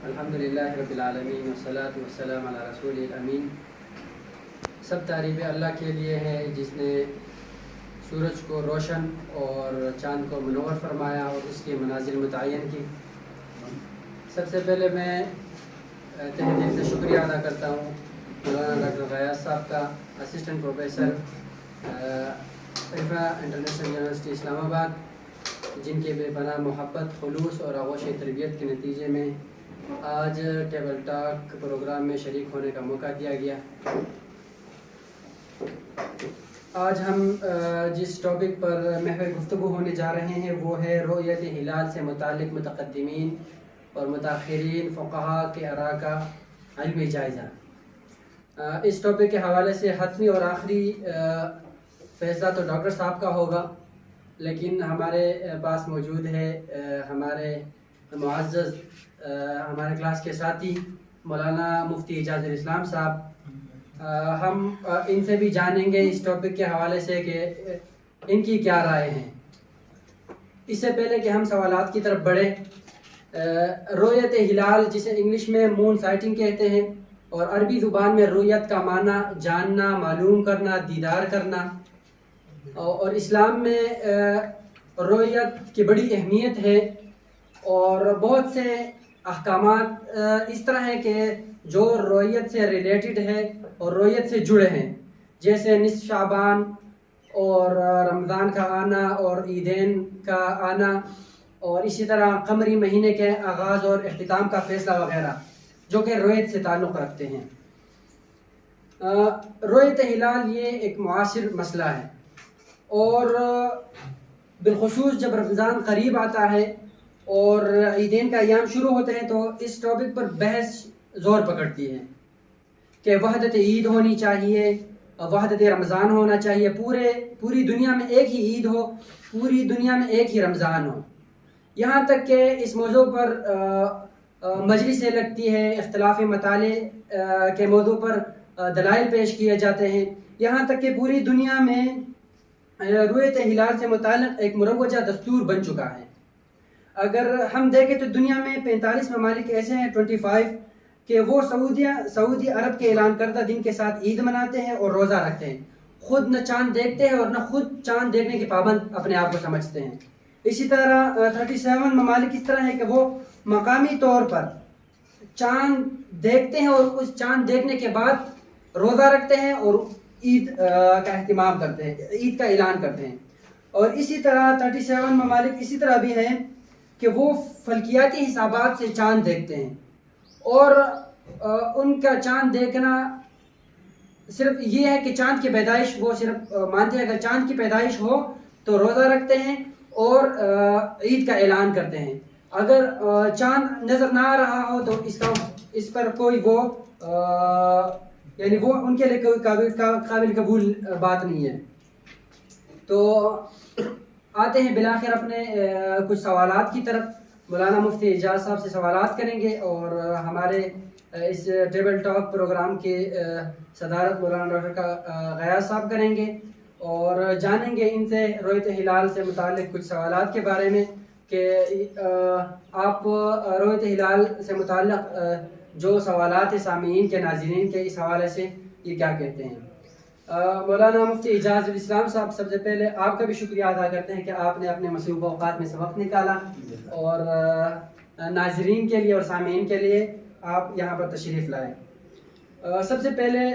الحمدللہ رب العالمین والصلاة والسلام علی رسول الامین. سب تعریفیں اللہ کے لیے ہے جس نے سورج کو روشن اور چاند کو منور فرمایا اور اس کے منازل متعین کی. سب سے پہلے میں تہ دل سے شکریہ ادا کرتا ہوں مولانا ڈاکٹر غیاث صاحب کا، اسسٹنٹ پروفیسر عرفہ انٹرنیشنل یونیورسٹی اسلام آباد، جن کے بے پناہ محبت، خلوص اور آغوش تربیت کے نتیجے میں آج ٹیبل ٹاک پروگرام میں شریک ہونے کا موقع دیا گیا. آج ہم جس ٹاپک پر محور گفتگو ہونے جا رہے ہیں وہ ہے رؤیت ہلال سے متعلق متقدمین اور متاخرین فقہاء کے آراء کا علمی جائزہ. اس ٹاپک کے حوالے سے حتمی اور آخری فیصلہ تو ڈاکٹر صاحب کا ہوگا، لیکن ہمارے پاس موجود ہے ہمارے معزز ہمارے کلاس کے ساتھی مولانا مفتی اعجاز الاسلام صاحب. ہم ان سے بھی جانیں گے اس ٹاپک کے حوالے سے کہ ان کی کیا رائے ہیں. اس سے پہلے کہ ہم سوالات کی طرف بڑھیں، رؤیت ہلال جسے انگلش میں مون سائٹنگ کہتے ہیں اور عربی زبان میں رؤیت کا معنی جاننا، معلوم کرنا، دیدار کرنا، اور اسلام میں رؤیت کی بڑی اہمیت ہے اور بہت سے احکامات اس طرح ہیں کہ جو رؤیت سے ریلیٹڈ ہے اور رؤیت سے جڑے ہیں، جیسے نصف شعبان اور رمضان کا آنا اور عیدین کا آنا، اور اسی طرح قمری مہینے کے آغاز اور اختتام کا فیصلہ وغیرہ جو کہ رؤیت سے تعلق رکھتے ہیں. رؤیت ہلال یہ ایک معاصر مسئلہ ہے اور بالخصوص جب رمضان قریب آتا ہے اور عیدین کا ایام شروع ہوتے ہیں تو اس ٹاپک پر بحث زور پکڑتی ہے کہ وحدت عید ہونی چاہیے، وحدت رمضان ہونا چاہیے، پوری دنیا میں ایک ہی عید ہو، پوری دنیا میں ایک ہی رمضان ہو. یہاں تک کہ اس موضوع پر مجلسیں لگتی ہے، اختلاف مطالعے کے موضوع پر دلائل پیش کیے جاتے ہیں، یہاں تک کہ پوری دنیا میں رؤیت ہلال سے متعلق ایک مروجہ دستور بن چکا ہے. اگر ہم دیکھیں تو دنیا میں 45 ممالک ایسے ہیں 25 کہ وہ سعودی عرب کے اعلان کردہ دن کے ساتھ عید مناتے ہیں اور روزہ رکھتے ہیں، خود نہ چاند دیکھتے ہیں اور نہ خود چاند دیکھنے کے پابند اپنے آپ کو سمجھتے ہیں. اسی طرح 37 ممالک اس طرح ہیں کہ وہ مقامی طور پر چاند دیکھتے ہیں اور اس چاند دیکھنے کے بعد روزہ رکھتے ہیں اور عید کا اہتمام کرتے ہیں، عید کا اعلان کرتے ہیں. اور اسی طرح 37 ممالک اسی طرح بھی ہیں کہ وہ فلکیاتی حسابات سے چاند دیکھتے ہیں اور ان کا چاند دیکھنا صرف یہ ہے کہ چاند کی پیدائش وہ صرف مانتے ہیں، اگر چاند کی پیدائش ہو تو روزہ رکھتے ہیں اور عید کا اعلان کرتے ہیں. اگر چاند نظر نہ آ رہا ہو تو اس پر کوئی وہ یعنی وہ ان کے لیے کوئی قابل قبول بات نہیں ہے. تو آتے ہیں بالآخر اپنے کچھ سوالات کی طرف. مولانا مفتی اعجاز صاحب سے سوالات کریں گے اور ہمارے اس ٹیبل ٹاک پروگرام کے صدارت مولانا ڈاکٹر غیاث صاحب کریں گے اور جانیں گے ان سے رؤیت ہلال سے متعلق کچھ سوالات کے بارے میں کہ آپ رؤیت ہلال سے متعلق جو سوالات ہیں سامعین کے، ناظرین کے، اس حوالے سے یہ کیا کہتے ہیں. مولانا مفتی اعجاز الاسلام صاحب، سب سے پہلے آپ کا بھی شکریہ ادا کرتے ہیں کہ آپ نے اپنے مصروف اوقات میں سے وقت نکالا اور ناظرین کے لیے اور سامعین کے لیے آپ یہاں پر تشریف لائے. سب سے پہلے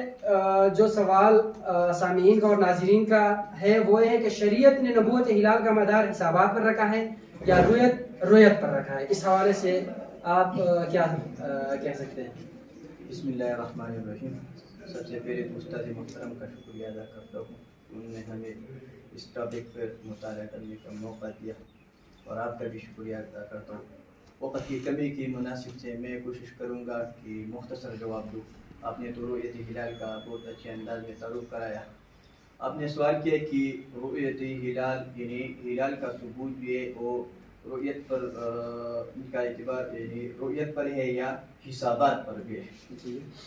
جو سوال سامعین کا اور ناظرین کا ہے وہ یہ ہے کہ شریعت نے نبوت ہلال کا مدار حسابات پر رکھا ہے یا رؤیت پر رکھا ہے، اس حوالے سے آپ کیا کہہ سکتے ہیں؟ بسم اللہ الرحمن الرحیم. سب سے پہلے استاد محترم کا شکریہ ادا کرتا ہوں، انہوں نے ہمیں اس ٹاپک پر مطالعہ کرنے کا موقع دیا اور آپ کا بھی شکریہ ادا کرتا ہوں. وقت کی کمی کی مناسب سے میں کوشش کروں گا کہ مختصر جواب دوں. آپ نے تو رؤیت ہلال کا بہت اچھے انداز میں تعارف کرایا. آپ نے سوال کیا کہ رؤیت ہلال یعنی ہلال کا ثبوت بھی ہے اور رؤیت پر کا اعتبار یعنی رؤیت پر ہے یا حسابات پر بھی ہے.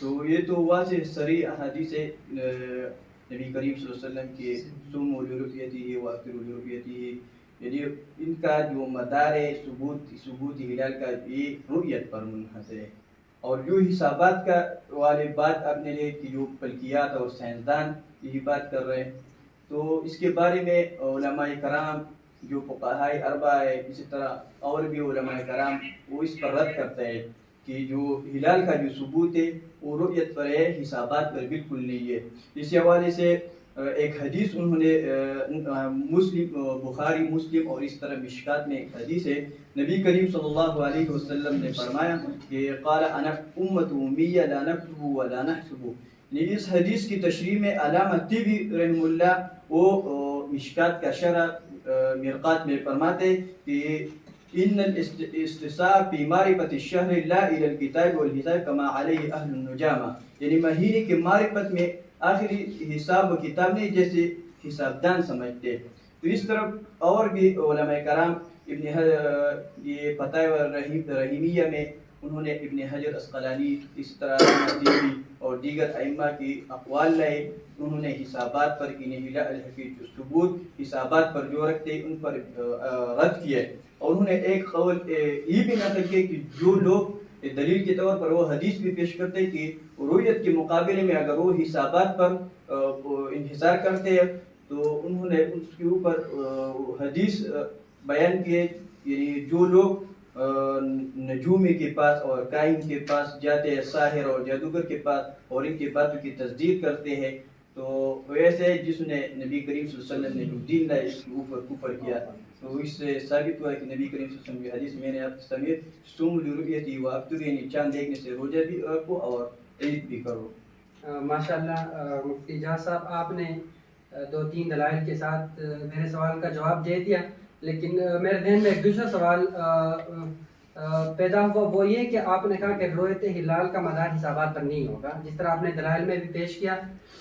تو یہ تو واضح صریح احادیث ہے نبی کریم صلی اللہ علیہ وسلم کے صوموا لرؤیتہ وافطروا لرؤیتہ یعنی ان کا جو مدار ثبوت ہلال کا یہ رؤیت پر منحصر ہے. اور جو حسابات کا والی بات آپ نے لے کہ جو فلکیات اور سائنسدان یہی بات کر رہے ہیں، تو اس کے بارے میں علماء کرام جو فقہائے اربعہ ہے، اسی طرح اور بھی علماء کرام وہ اس پر رد کرتے ہیں کہ جو ہلال کا جو ثبوت ہے وہ رؤیت پر ہے، حسابات پر بالکل نہیں ہے. اس حوالے سے ایک حدیث انہوں نے بخاری مسلم اور اس طرح مشکات میں ایک حدیث ہے، نبی کریم صلی اللہ علیہ وسلم نے فرمایا کہ قال انا امت امیہ لا نکتب ولا نحسب. اس حدیث کی تشریح میں علامہ طبی رحمہ اللہ وہ مشکات کا شرح مرقات میں فرماتے کہ ان الاستصاب فی معرفت الشہر لا الى الکتاب والحساب کما علیہ اہل النجامہ. یعنی مہینے کے معرفت میں آخری حساب و کتاب نہیں جیسے حساب دان سمجھتے. تو اس طرف اور بھی علماء کرام یہ فتاوی رحیمیہ میں انہوں نے ابن حجر اسقلانی اس طرح اور دیگر ائمہ کی اقوال لائے. انہوں نے حسابات پر ثبوت حسابات پر جو رکھتے ان پر رد کیا، اور انہوں نے ایک قول یہ بھی نقل کیا کہ جو لوگ دلیل کے طور پر وہ حدیث بھی پیش کرتے کہ رؤیت کے مقابلے میں اگر وہ حسابات پر انحصار کرتے ہیں تو انہوں نے اس کے اوپر حدیث بیان کیے. یعنی جو لوگ نجومی کے پاس اور کاہن کے پاس جاتے ہیں، ساحر اور جادوگر کے پاس، اور ان کی باتوں کی تصدیق کرتے ہیں، تو ویسے جس نے نبی کریم صلی اللہ علیہ وسلم نے جو دین لایا اس کے اوپر کفر کیا. تو اس سے ثابت ہوا ہے کہ نبی کریم صلی اللہ علیہ وسلم کی حدیث میں نے آپ سمیت صوم لرؤیتی وافطر، یعنی چاند دیکھنے سے روزہ بھی رکھو اور عید بھی کرو. ماشاءاللہ مفتی جہاں صاحب، آپ نے 2-3 دلائل کے ساتھ میرے سوال کا جواب دے دیا، لیکن میرے ذہن میں ایک دوسرا سوال پیدا ہوا، وہ یہ کہ آپ نے کہا کہ رؤیت ہلال کا مدار حسابات پر نہیں ہوگا، جس طرح آپ نے دلائل میں بھی پیش کیا،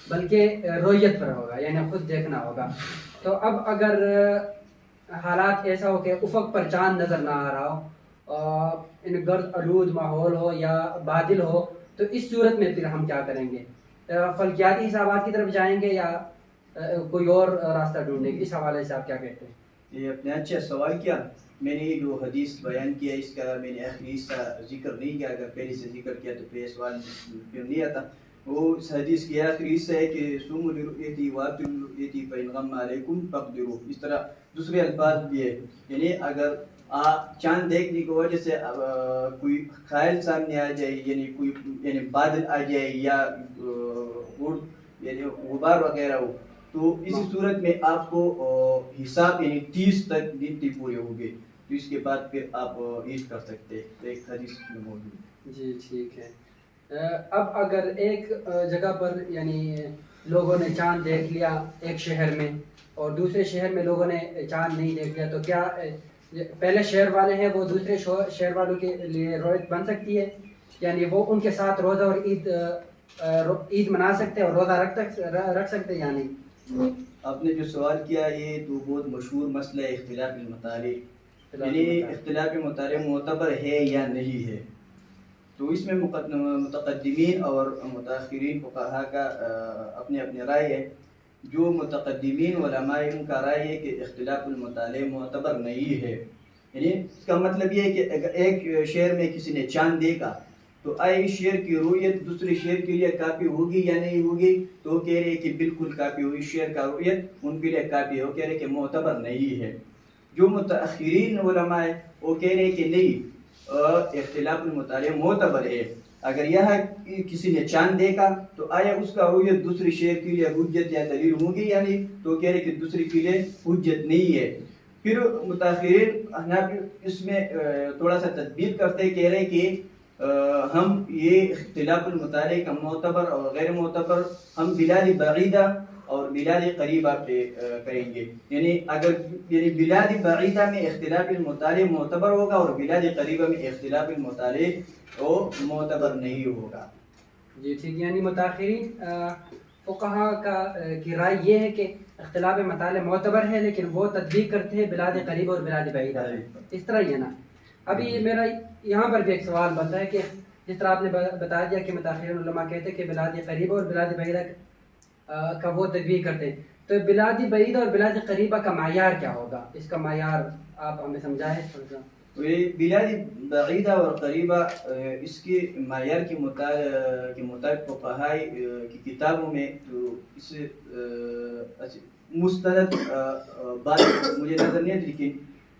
بلکہ رؤیت پر ہوگا، یعنی خود دیکھنا ہوگا. تو اب اگر حالات ایسا ہو کہ افق پر چاند نظر نہ آ رہا ہو، گرد آلود ماحول ہو یا بادل ہو، تو اس صورت میں پھر ہم کیا کریں گے؟ فلکیاتی حسابات کی طرف جائیں گے یا کوئی اور راستہ ڈھونڈیں گے؟ اس حوالے سے آپ کیا کہتے ہیں؟ یہ اپنے اچھا سوال کیا. میں نے جو حدیث بیان کیا اس کا میں نے آخری حصہ ذکر نہیں کیا، اگر پہلے سے ذکر کیا تو پھر سوال پھر نہیں آتا. وہ اس حدیث کی آخری حصہ ہے کہ صوموا لرؤیتی وافطروا لرؤیتی فإن غم علیکم فاقدروا. اس طرح دوسرے الفاظ بھی ہے، یعنی اگر چاند دیکھنے کی وجہ سے کوئی خیال سامنے آ جائے، یعنی بادل آ جائے یا یعنی غبار وغیرہ ہو، تو اسی صورت میں آپ کو حساب یعنی 30 تک گنتی پورے ہو گئے، تو اس کے بعد پھر آپ عید کر سکتے ہیں. ایک حدیث میں موجود ہے. جی ٹھیک ہے. اب اگر ایک جگہ پر یعنی لوگوں نے چاند دیکھ لیا ایک شہر میں، اور دوسرے شہر میں لوگوں نے چاند نہیں دیکھ لیا، تو کیا پہلے شہر والے ہیں وہ دوسرے شہر والوں کے لیے رؤیت بن سکتی ہے؟ یعنی وہ ان کے ساتھ روزہ اور عید منا سکتے ہیں اور روزہ رکھ سکتے ہیں یا نہیں؟ آپ نے جو سوال کیا یہ تو بہت مشہور مسئلہ ہے، اختلاف المطالع. یعنی اختلاف مطالع معتبر ہے یا نہیں ہے. تو اس میں متقدمین اور متاخرین فقہاء کا اپنے اپنے رائے ہے. جو متقدمین علماء ان کا رائے ہے کہ اختلاف المطالع معتبر نہیں ہے. یعنی اس کا مطلب یہ ہے کہ اگر ایک شہر میں کسی نے چاند دیکھا تو آئے اس شہر کی رؤیت دوسرے شہر کے لیے کافی ہوگی یا نہیں ہوگی؟ تو کہہ رہے کہ بالکل کافی ہوگی، شہر کا رؤیت ان کے لیے کافی ہو. کہہ رہے کہ معتبر نہیں ہے. جو متاخرین علماء ہے وہ کہہ رہے کہ نہیں، اختلاف المطالع معتبر ہے. اگر یہاں کسی نے چاند دیکھا تو آیا اس کا رؤیت دوسرے شہر کے لیے حجت یا دلیل ہوگی یا نہیں؟ تو کہہ رہے کہ دوسرے کے لیے حجت نہیں ہے. پھر متاخرین اس میں تھوڑا سا تدبیر کرتے، کہہ رہے کہ ہم یہ اختلاف المطالع کا معتبر اور غیر معتبر ہم بلاد بعیدہ اور بلاد قریبہ پہ کریں گے. یعنی اگر بلاد بعیدہ میں اختلاف المطالع معتبر ہوگا اور بلاد قریبہ میں اختلاف المطالع وہ معتبر نہیں ہوگا. جی ٹھیک. یعنی متاخرین فقہاء کی رائے یہ ہے کہ اختلاف مطالع معتبر ہے، لیکن وہ تطبیق کرتے ہیں بلاد قریب اور بلاد بعیدہ. اس طرح ہی ہے نا. ابھی میرا یہاں پر بھی ایک سوال بنتا ہے کہ جس طرح آپ نے بتا دیا کہ متاخرین علماء کہتے ہیں کہ بلاد قریب اور بلاد بعیدہ کا وہ تطبیق کرتے ہیں، تو بلاد بعید اور بلاد قریبہ کا معیار کیا ہوگا؟ اس کا معیار آپ ہمیں سمجھائیں تھوڑا سا. بلاد بعیدہ اور قریبہ اس کے معیار کے مطابق فقہاء کی کتابوں میں تو اس مستند بات مجھے نظر نہیں آتی، لیکن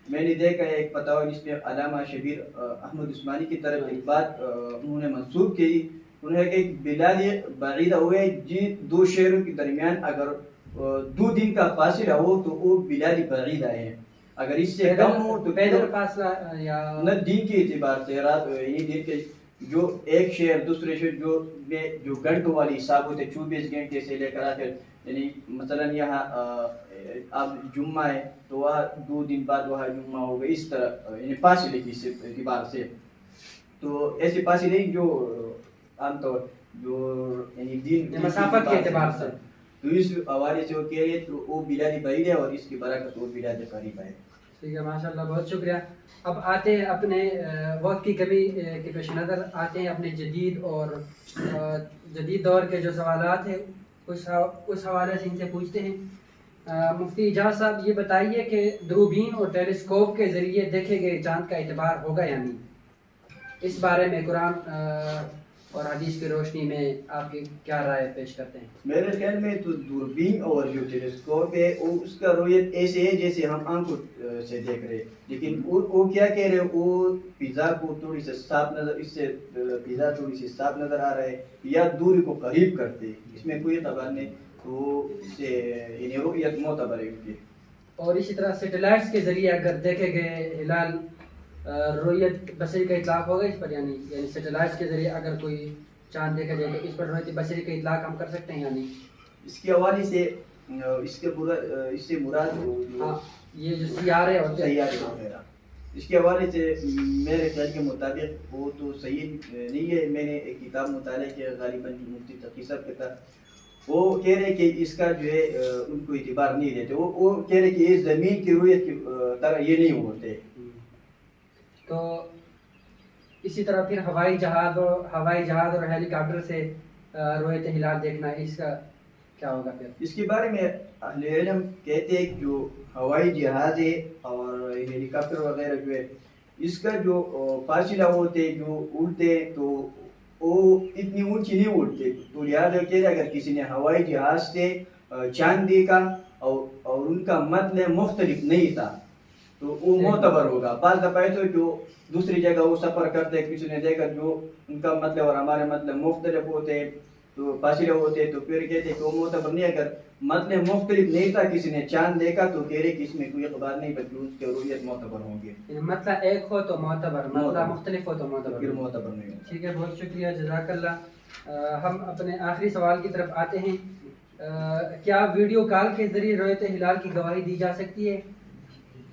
میں نے دیکھا ہے ایک فتاوی جس میں علامہ شبیر احمد عثمانی کی طرف ایک بات انہوں نے منسوخ کی. انہوں نے کہ بلاد بعیدہ ہوئے جن دو شہروں کے درمیان اگر 2 دن کا فاصلہ ہو تو وہ بلاد بعیدہ ہے. اگر اس سے کم ہو تو پیدل فاصلہ یا نہ دن کے اعتبار سے رات یعنی دن کے جو ایک شہر دوسرے شہر جو گھنٹوں والی حساب ہوتے 24 گھنٹے سے لے کر آخر، یعنی مثلا یہاں اب جمعہ ہے تو وہاں 2 دن بعد وہاں جمعہ ہوگا، اس طرح یعنی فاصلے کی اعتبار سے. تو ایسے فاصلے جو عام طور جو یعنی دن مسافت کے اعتبار سے، تو اس حوالے سے وہ کہہ رہے تو وہ بلاد بعید ہے اور اس کی برکت وہ بلاد قریبہ ہے. ٹھیک ہے، ماشاء اللہ، بہت شکریہ. اب آتے ہیں اپنے وقت کی کمی کے پیش نظر آتے ہیں اپنے جدید دور کے جو سوالات ہیں اس حوالے سے ان سے پوچھتے ہیں. مفتی اعجاز صاحب یہ بتائیے کہ دوربین اور ٹیلیسکوپ کے ذریعے دیکھے گئے چاند کا اعتبار ہوگا یا نہیں؟ اس بارے میں قرآن اور حدیث کی روشنی میں آپ کی کیا رائے پیش کرتے ہیں؟ میرے خیال میں تو دوربین اور جو ٹیلیسکوپ ہے اس کا رویت ایسے ہے جیسے ہم آنکھوں سے دیکھ رہے، لیکن وہ کیا کہہ رہے وہ فضا کو تھوڑی سی صاف نظر، اس سے فضا تھوڑی سی صاف نظر آ رہا ہے یا دوری کو قریب کرتے، اس میں کوئی اعتبار نہیں. تو اس سے یعنی رویت معتبر ہے ان کی. اور اسی طرح سیٹلائٹس کے ذریعے اگر دیکھے گئے ہلال رویت بصری کا اطلاق ہوگا اس پر، یعنی سیٹلائٹس کے ذریعے اگر کوئی چاند دیکھا جائے تو اس پر رویت بصری کا اطلاق ہم کر سکتے ہیں یعنی؟ اس کے حوالے سے اس سے مراد یہ جو سیارے ہوتے ہیں وغیرہ، اس کے حوالے سے میرے خیال کے مطابق وہ تو صحیح نہیں ہے. میں نے ایک کتاب مطالعہ کیا غالباً مفتی تقی صاحب کے تحت، وہ کہہ رہے کہ اس کا جو ہے ان کو اعتبار نہیں دیتے. وہ کہہ رہے کہ یہ زمین کی رویت کی طرح یہ نہیں ہوتے. تو اسی طرح پھر ہوائی جہاز اور ہیلی کاپٹر سے رویت ہلال دیکھنا، اس کا کیا ہوگا پھر؟ اس کے بارے میں اہل علم کہتے ہیں کہ جو ہوائی جہاز ہے اور ہیلی کاپٹر وغیرہ جو ہے اس کا جو فاصلہ ہوتے جو اڑتے تو وہ اتنی اونچی نہیں اڑتے. تو لہٰذا کہتے اگر کسی نے ہوائی جہاز سے چاند دیکھا اور ان کا مطلب مختلف نہیں تھا تو وہ معتبر ہوگا. بعض دفعہ تو جو دوسری جگہ وہ سفر کرتے کسی نے دیکھا جو ان کا مطلب اور ہمارے مطلب مختلف ہوتے تو فاصلے ہوتے تو پھر کہتے کہ وہ معتبر نہیں. اگر مطلب مختلف نہیں تھا کسی نے چاند دیکھا تو کہہ رہے کہ اس میں کوئی اعتبار نہیں بلکہ اس کے رویت معتبر ہوں گے. مطلب ایک ہو تو معتبر، مطلب مختلف ہو تو معتبر نہیں. ٹھیک ہے، بہت شکریہ، جزاک اللہ. ہم اپنے آخری سوال کی طرف آتے ہیں. کیا ویڈیو کال کے ذریعے رویت ہلال کی گواہی دی جا سکتی ہے؟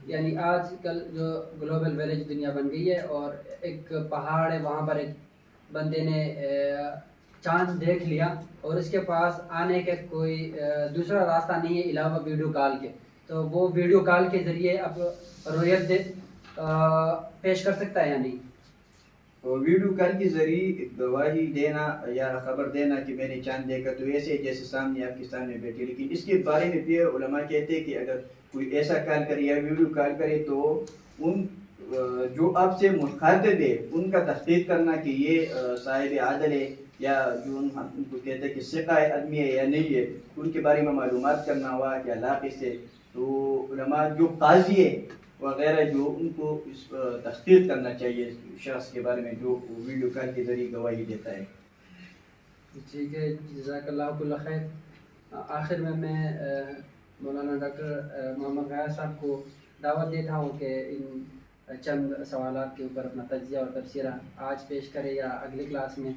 یعنی آج کل جو گلوبل ویلیج دنیا بن گئی ہے اور ایک پہاڑ ہے، وہاں پر ایک بندے نے چاند دیکھ لیا اور اس کے پاس آنے کے کوئی دوسرا راستہ نہیں ہے علاوہ ویڈیو کال کے، تو وہ ویڈیو کال کے ذریعے اب رویت پیش کر سکتا ہے یا نہیں؟ ویڈیو کال کے ذریعے گواہی دینا یا خبر دینا کہ میں نے چاند دیکھا تو ایسے جیسے سامنے آپ کے سامنے بیٹھے، لیکن اس کے بارے میں بھی علماء کہتے ہیں کہ اگر کوئی ایسا کال کرے یا ویڈیو کال کرے تو ان جو آپ سے مخاطب ہے ان کا تصدیق کرنا کہ یہ صاحب عادل ہے یا جو ان کو کہتے ہیں کہ ثقہ آدمی ہے یا نہیں ہے، ان کے بارے میں معلومات کرنا ہوا کہ علاقے سے. تو علماء جو قاضی ہے وغیرہ جو ان کو اس تصدیق کرنا چاہیے شخص کے بارے میں جو ویڈیو کال کے ذریعے گواہی دیتا ہے. ٹھیک ہے، جزاک اللہ کل خیر. آخر میں مولانا ڈاکٹر محمد غیاث صاحب کو دعوت دیتا ہوں کہ ان چند سوالات کے اوپر اپنا تجزیہ اور تبصرہ آج پیش کرے یا اگلی کلاس میں